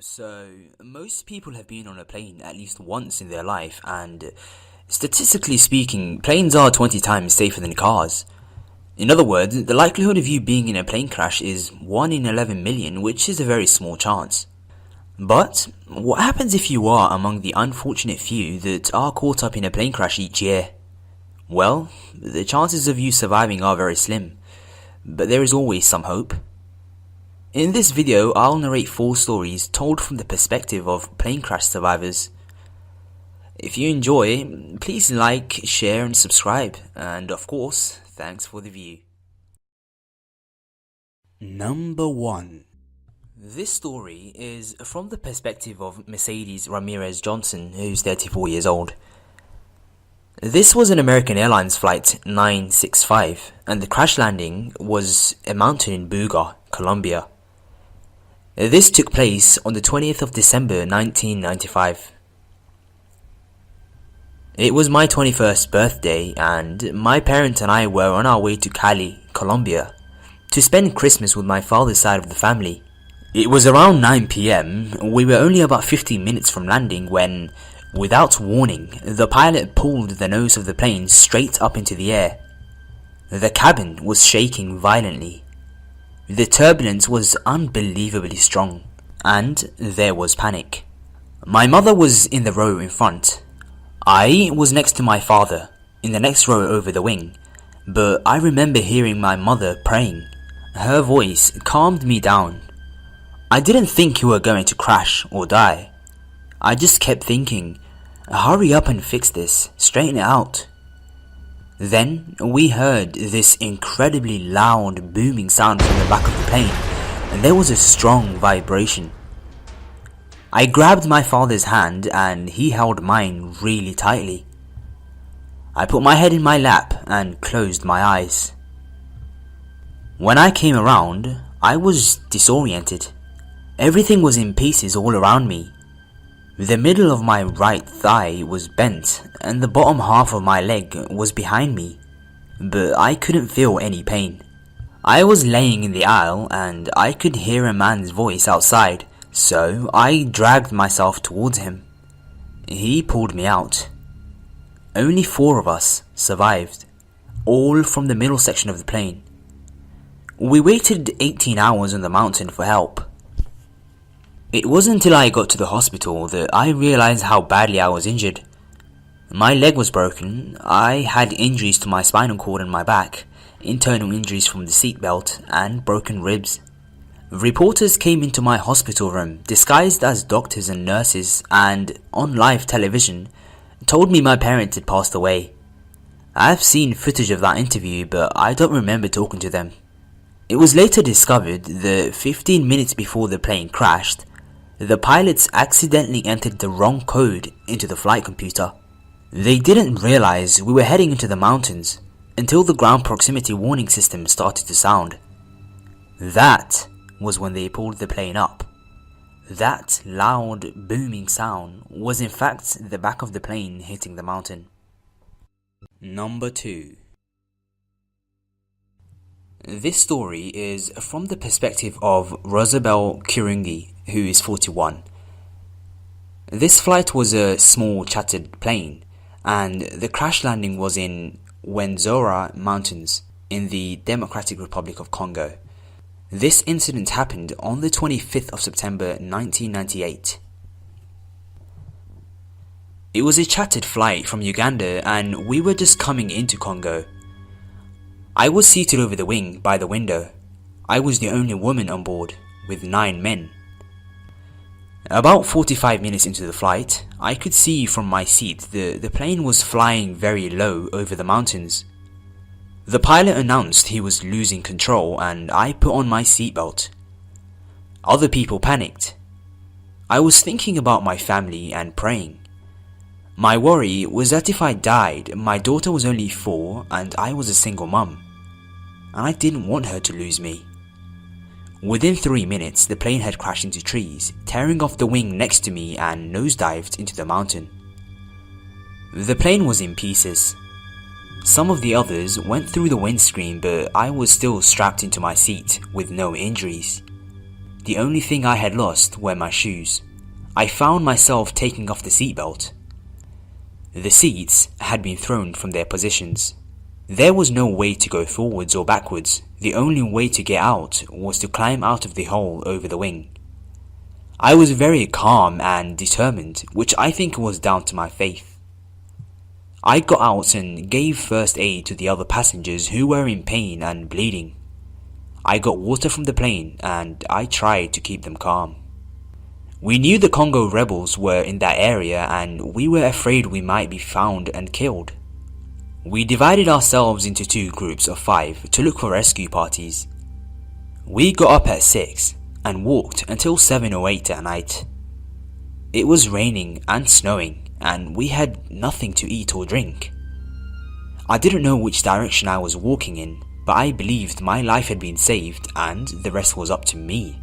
So, most people have been on a plane at least once in their life, and statistically speaking, planes are 20 times safer than cars. In other words, the likelihood of you being in a plane crash is 1 in 11 million, which is a very small chance. But, what happens if you are among the unfortunate few that are caught up in a plane crash each year? Well, the chances of you surviving are very slim, but there is always some hope. In this video, I'll narrate 4 stories told from the perspective of plane crash survivors. If you enjoy, please like, share and subscribe, and of course, thanks for the view. Number 1. This story is from the perspective of Mercedes Ramirez Johnson, who's 34 years old. This was an American Airlines flight 965, and the crash landing was a mountain in Buga, Colombia. This took place on the 20th of December 1995. It was my 21st birthday, and my parents and I were on our way to Cali, Colombia, to spend Christmas with my father's side of the family. It was around 9 PM, we were only about 15 minutes from landing when, without warning, the pilot pulled the nose of the plane straight up into the air. The cabin was shaking violently. The turbulence was unbelievably strong, and there was panic. My mother was in the row in front. I was next to my father, in the next row over the wing, but I remember hearing my mother praying. Her voice calmed me down. I didn't think we were going to crash or die. I just kept thinking, hurry up and fix this, straighten it out. Then we heard this incredibly loud booming sound from the back of the plane, and there was a strong vibration. I grabbed my father's hand and he held mine really tightly. I put my head in my lap and closed my eyes. When I came around, I was disoriented. Everything was in pieces all around me. The middle of my right thigh was bent and the bottom half of my leg was behind me, but I couldn't feel any pain. I was laying in the aisle and I could hear a man's voice outside, so I dragged myself towards him. He pulled me out. Only 4 of us survived, all from the middle section of the plane. We waited 18 hours on the mountain for help. It wasn't until I got to the hospital that I realized how badly I was injured. My leg was broken, I had injuries to my spinal cord and my back, internal injuries from the seatbelt, and broken ribs. Reporters came into my hospital room disguised as doctors and nurses and, on live television, told me my parents had passed away. I've seen footage of that interview, but I don't remember talking to them. It was later discovered that 15 minutes before the plane crashed, the pilots accidentally entered the wrong code into the flight computer. They didn't realize we were heading into the mountains until the ground proximity warning system started to sound. That was when they pulled the plane up. That loud booming sound was in fact the back of the plane hitting the mountain. Number 2. This story is from the perspective of Rosabelle Kurungi, who is 41. This flight was a small chartered plane, and the crash landing was in Wenzora Mountains in the Democratic Republic of Congo. This incident happened on the 25th of September 1998. It was a chartered flight from Uganda and we were just coming into Congo. I was seated over the wing by the window. I was the only woman on board, with 9 men. About 45 minutes into the flight, I could see from my seat that the plane was flying very low over the mountains. The pilot announced he was losing control and I put on my seatbelt. Other people panicked. I was thinking about my family and praying. My worry was that if I died, my daughter was only 4 and I was a single mum, and I didn't want her to lose me. Within 3 minutes, the plane had crashed into trees, tearing off the wing next to me and nosedived into the mountain. The plane was in pieces. Some of the others went through the windscreen, but I was still strapped into my seat with no injuries. The only thing I had lost were my shoes. I found myself taking off the seatbelt. The seats had been thrown from their positions. There was no way to go forwards or backwards. The only way to get out was to climb out of the hole over the wing. I was very calm and determined, which I think was down to my faith. I got out and gave first aid to the other passengers who were in pain and bleeding. I got water from the plane and I tried to keep them calm. We knew the Congo rebels were in that area and we were afraid we might be found and killed. We divided ourselves into 2 groups of 5 to look for rescue parties. We got up at 6 and walked until 7 or 8 at night. It was raining and snowing and we had nothing to eat or drink. I didn't know which direction I was walking in, but I believed my life had been saved and the rest was up to me.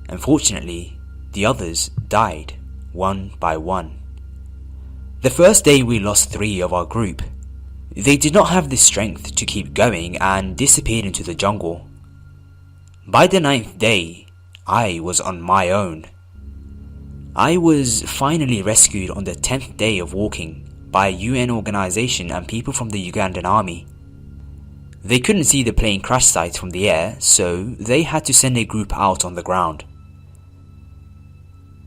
Unfortunately, the others died one by one. The first day we lost 3 of our group. They did not have the strength to keep going and disappeared into the jungle. By the 9th day, I was on my own. I was finally rescued on the 10th day of walking by a UN organization and people from the Ugandan army. They couldn't see the plane crash site from the air, so they had to send a group out on the ground.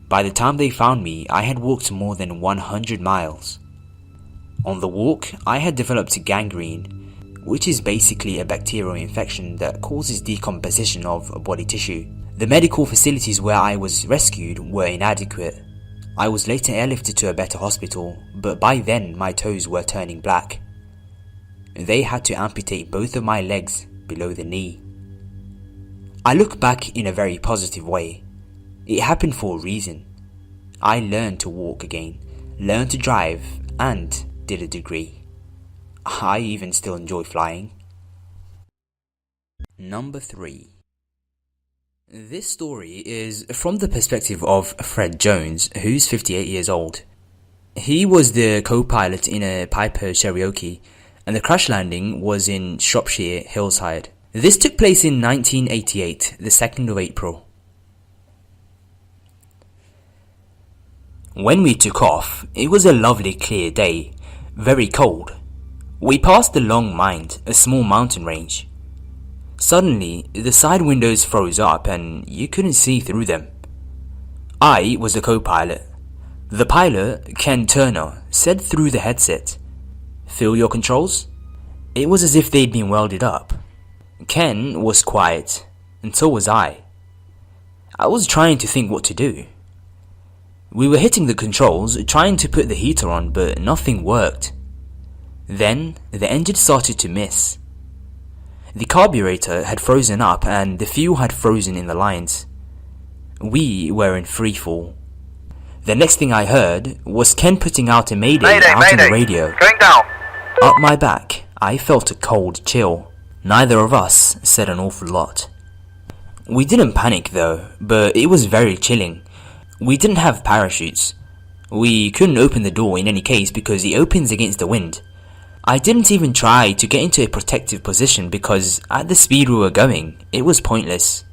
By the time they found me, I had walked more than 100 miles. On the walk, I had developed gangrene, which is basically a bacterial infection that causes decomposition of body tissue. The medical facilities where I was rescued were inadequate. I was later airlifted to a better hospital, but by then my toes were turning black. They had to amputate both of my legs below the knee. I look back in a very positive way. It happened for a reason. I learned to walk again, learned to drive, and did a degree. I even still enjoy flying. Number 3. This story is from the perspective of Fred Jones, who's 58 years old. He was the co-pilot in a Piper Cherokee, and the crash landing was in Shropshire Hillside. This took place in 1988, the 2nd of April. When we took off, it was a lovely clear day, very cold. We passed the Long Mind, a small mountain range. Suddenly, the side windows froze up and you couldn't see through them. I was the co-pilot. The pilot, Ken Turner, said through the headset, "Feel your controls?" It was as if they'd been welded up. Ken was quiet, and so was I. I was trying to think what to do. We were hitting the controls, trying to put the heater on, but nothing worked. Then, the engine started to miss. The carburetor had frozen up and the fuel had frozen in the lines. We were in freefall. The next thing I heard was Ken putting out a mayday out on the radio. Going down. Up my back, I felt a cold chill. Neither of us said an awful lot. We didn't panic though, but it was very chilling. We didn't have parachutes. We couldn't open the door in any case because it opens against the wind. I didn't even try to get into a protective position because at the speed we were going, it was pointless.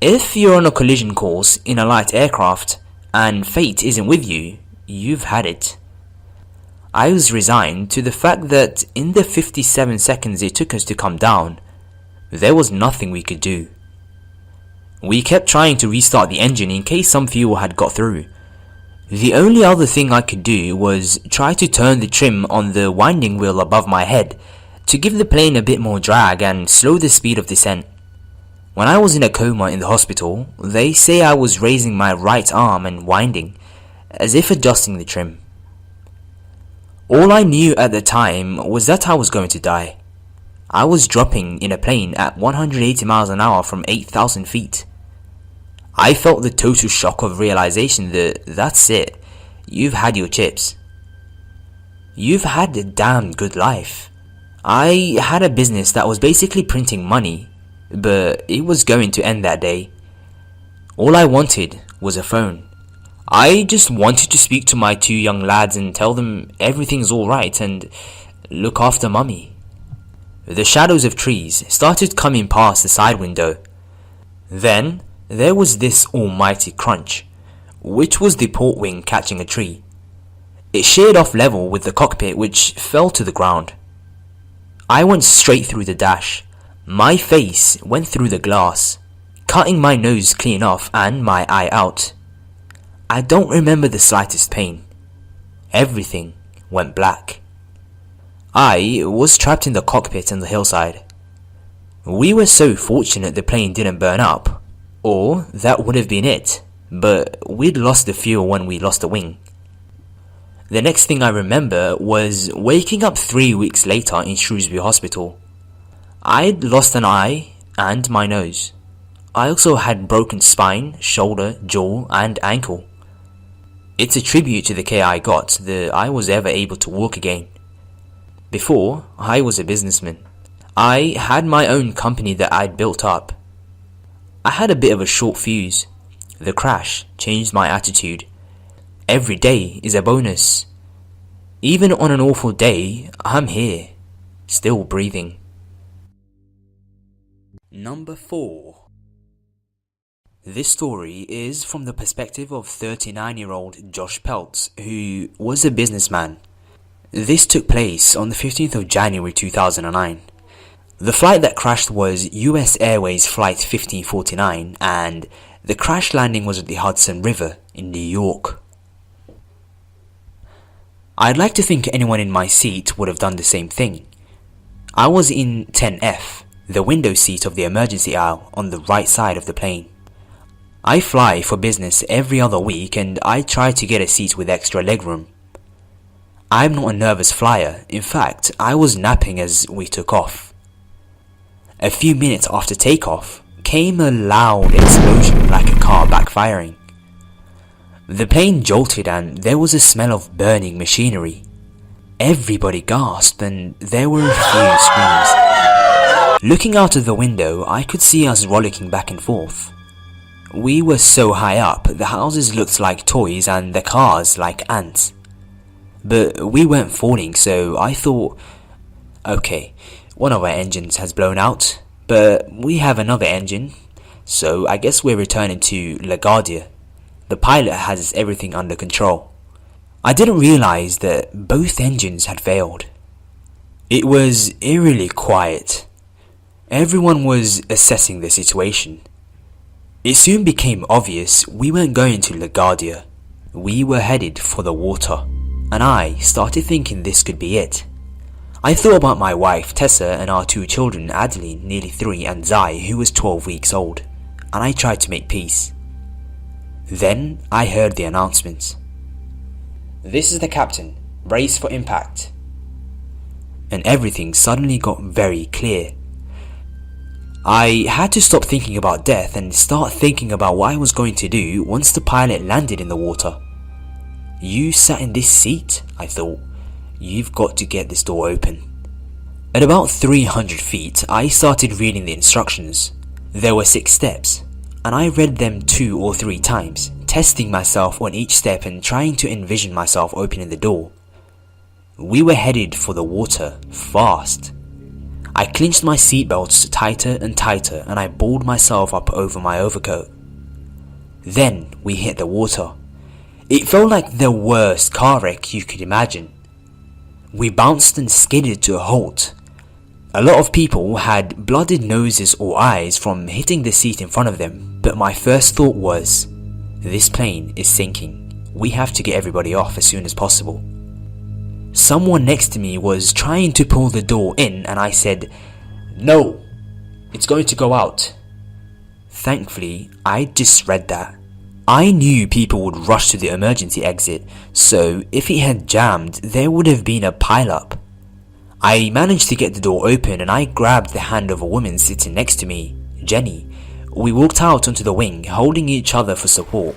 If you're on a collision course in a light aircraft and fate isn't with you, you've had it. I was resigned to the fact that in the 57 seconds it took us to come down, there was nothing we could do. We kept trying to restart the engine in case some fuel had got through. The only other thing I could do was try to turn the trim on the winding wheel above my head to give the plane a bit more drag and slow the speed of descent. When I was in a coma in the hospital, they say I was raising my right arm and winding, as if adjusting the trim. All I knew at the time was that I was going to die. I was dropping in a plane at 180 miles an hour from 8,000 feet. I felt the total shock of realization that that's it, you've had your chips. You've had a damn good life. I had a business that was basically printing money, but it was going to end that day. All I wanted was a phone. I just wanted to speak to my 2 young lads and tell them everything's alright and look after mummy. The shadows of trees started coming past the side window. Then there was this almighty crunch, which was the port wing catching a tree. It sheared off level with the cockpit, which fell to the ground. I went straight through the dash. My face went through the glass, cutting my nose clean off and my eye out. I don't remember the slightest pain. Everything went black. I was trapped in the cockpit on the hillside. We were so fortunate the plane didn't burn up, or that would have been it, but we'd lost the fuel when we lost the wing. The next thing I remember was waking up 3 weeks later in Shrewsbury Hospital. I'd lost an eye and my nose. I also had broken spine, shoulder, jaw and ankle. It's a tribute to the care I got that I was ever able to walk again. Before, I was a businessman. I had my own company that I'd built up. I had a bit of a short fuse. The crash changed my attitude. Every day is a bonus. Even on an awful day, I'm here, still breathing. Number 4. This story is from the perspective of 39-year-old Josh Peltz, who was a businessman. This took place on the 15th of January 2009. The flight that crashed was US Airways Flight 1549, and the crash landing was at the Hudson River in New York. I'd like to think anyone in my seat would have done the same thing. I was in 10F, the window seat of the emergency aisle on the right side of the plane. I fly for business every other week and I try to get a seat with extra legroom. I'm not a nervous flyer. In fact, I was napping as we took off. A few minutes after takeoff came a loud explosion like a car backfiring. The plane jolted and there was a smell of burning machinery. Everybody gasped and there were a few screams. Looking out of the window, I could see us rollicking back and forth. We were so high up, the houses looked like toys and the cars like ants. But we weren't falling, so I thought, okay, one of our engines has blown out, but we have another engine, so I guess we're returning to LaGuardia. The pilot has everything under control. I didn't realize that both engines had failed. It was eerily quiet. Everyone was assessing the situation. It soon became obvious we weren't going to LaGuardia. We were headed for the water, and I started thinking this could be it. I thought about my wife Tessa and our 2 children, Adeline, nearly 3, and Zai, who was 12 weeks old, and I tried to make peace. Then I heard the announcement. "This is the captain. Brace for impact." And everything suddenly got very clear. I had to stop thinking about death and start thinking about what I was going to do once the pilot landed in the water. "You sat in this seat," I thought. "You've got to get this door open." At about 300 feet, I started reading the instructions. There were 6 steps, and I read them 2 or 3 times, testing myself on each step and trying to envision myself opening the door. We were headed for the water, fast. I clinched my seatbelts tighter and tighter and I balled myself up over my overcoat. Then we hit the water. It felt like the worst car wreck you could imagine. We bounced and skidded to a halt. A lot of people had blooded noses or eyes from hitting the seat in front of them, but my first thought was, this plane is sinking. We have to get everybody off as soon as possible. Someone next to me was trying to pull the door in and I said, "No, it's going to go out." Thankfully, I just read that. I knew people would rush to the emergency exit, so if it had jammed, there would have been a pileup. I managed to get the door open and I grabbed the hand of a woman sitting next to me, Jenny. We walked out onto the wing, holding each other for support,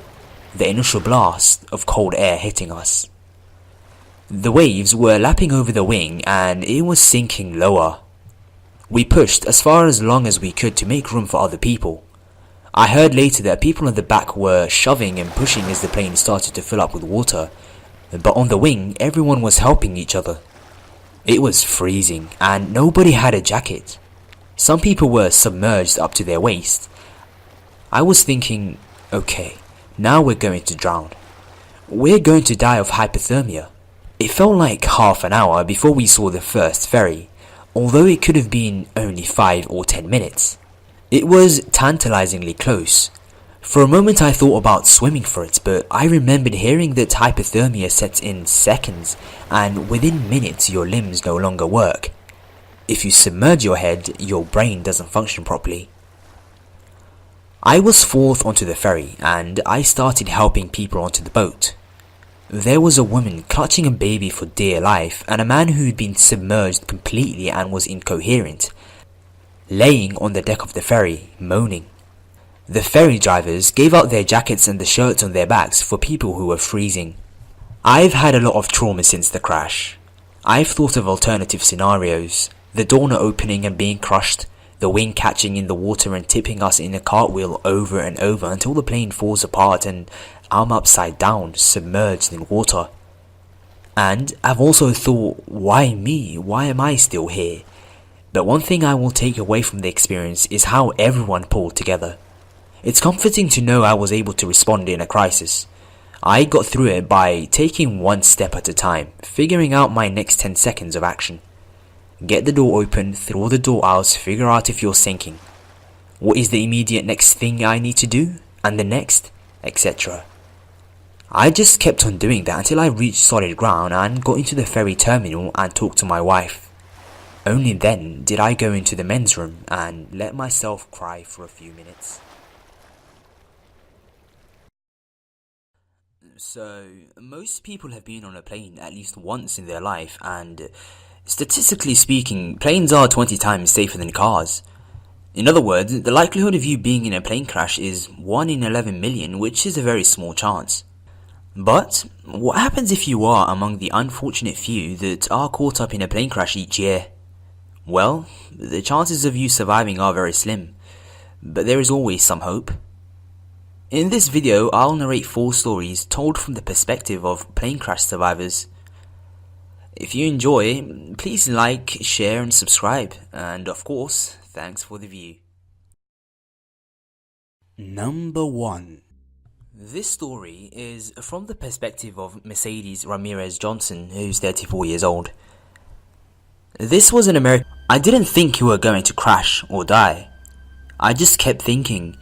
the initial blast of cold air hitting us. The waves were lapping over the wing and it was sinking lower. We pushed as far as long as we could to make room for other people. I heard later that people at the back were shoving and pushing as the plane started to fill up with water, but on the wing everyone was helping each other. It was freezing and nobody had a jacket. Some people were submerged up to their waist. I was thinking, okay, now we're going to drown. We're going to die of hypothermia. It felt like half an hour before we saw the first ferry, although it could have been only 5 or 10 minutes. It was tantalizingly close. For a moment I thought about swimming for it, but I remembered hearing that hypothermia sets in seconds, and within minutes your limbs no longer work. If you submerge your head, your brain doesn't function properly. I was fourth onto the ferry, and I started helping people onto the boat. There was a woman clutching a baby for dear life, and a man who'd been submerged completely and was incoherent, laying on the deck of the ferry, moaning. The ferry drivers gave out their jackets and the shirts on their backs for people who were freezing. I've had a lot of trauma since the crash. I've thought of alternative scenarios, the door not opening and being crushed, the wing catching in the water and tipping us in a cartwheel over and over until the plane falls apart and I'm upside down, submerged in water. And I've also thought, why me? Why am I still here? But one thing I will take away from the experience is how everyone pulled together. It's comforting to know I was able to respond in a crisis. I got through it by taking one step at a time, figuring out my next 10 seconds of action. Get the door open, throw the door out, figure out if you're sinking. What is the immediate next thing I need to do? And the next, etc. I just kept on doing that until I reached solid ground and got into the ferry terminal and talked to my wife. Only then did I go into the men's room and let myself cry for a few minutes. So, most people have been on a plane at least once in their life, and statistically speaking, planes are 20 times safer than cars. In other words, the likelihood of you being in a plane crash is 1 in 11 million, which is a very small chance. But, what happens if you are among the unfortunate few that are caught up in a plane crash each year? Well, the chances of you surviving are very slim, but there is always some hope. In this video, I'll narrate 4 stories told from the perspective of plane crash survivors. If you enjoy, please like, share and subscribe, and of course, thanks for the view. Number 1. This story is from the perspective of Mercedes Ramirez Johnson, who's 34 years old. This was an American. I didn't think you were going to crash or die. I just kept thinking,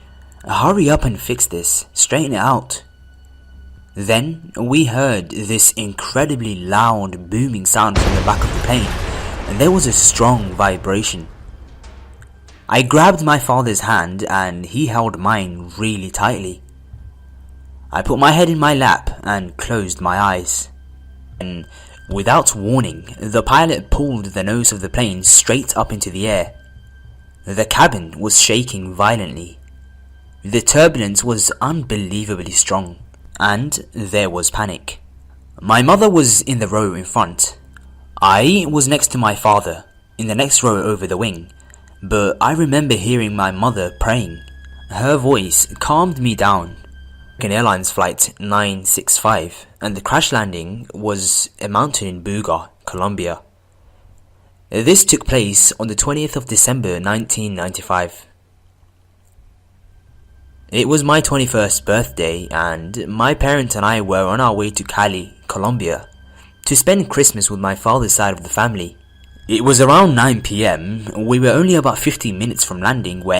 hurry up and fix this, straighten it out. Then we heard this incredibly loud booming sound from the back of the plane, and there was a strong vibration. I grabbed my father's hand and he held mine really tightly. I put my head in my lap and closed my eyes. And without warning, the pilot pulled the nose of the plane straight up into the air. The cabin was shaking violently. The turbulence was unbelievably strong, and there was panic. My mother was in the row in front. I was next to my father, in the next row over the wing, but I remember hearing my mother praying. Her voice calmed me down. American Airlines Flight 965, and the crash landing was a mountain in Buga, Colombia. This took place on the 20th of December 1995. It was my 21st birthday, and my parents and I were on our way to Cali, Colombia, to spend Christmas with my father's side of the family. It was around 9 PM, we were only about 15 minutes from landing when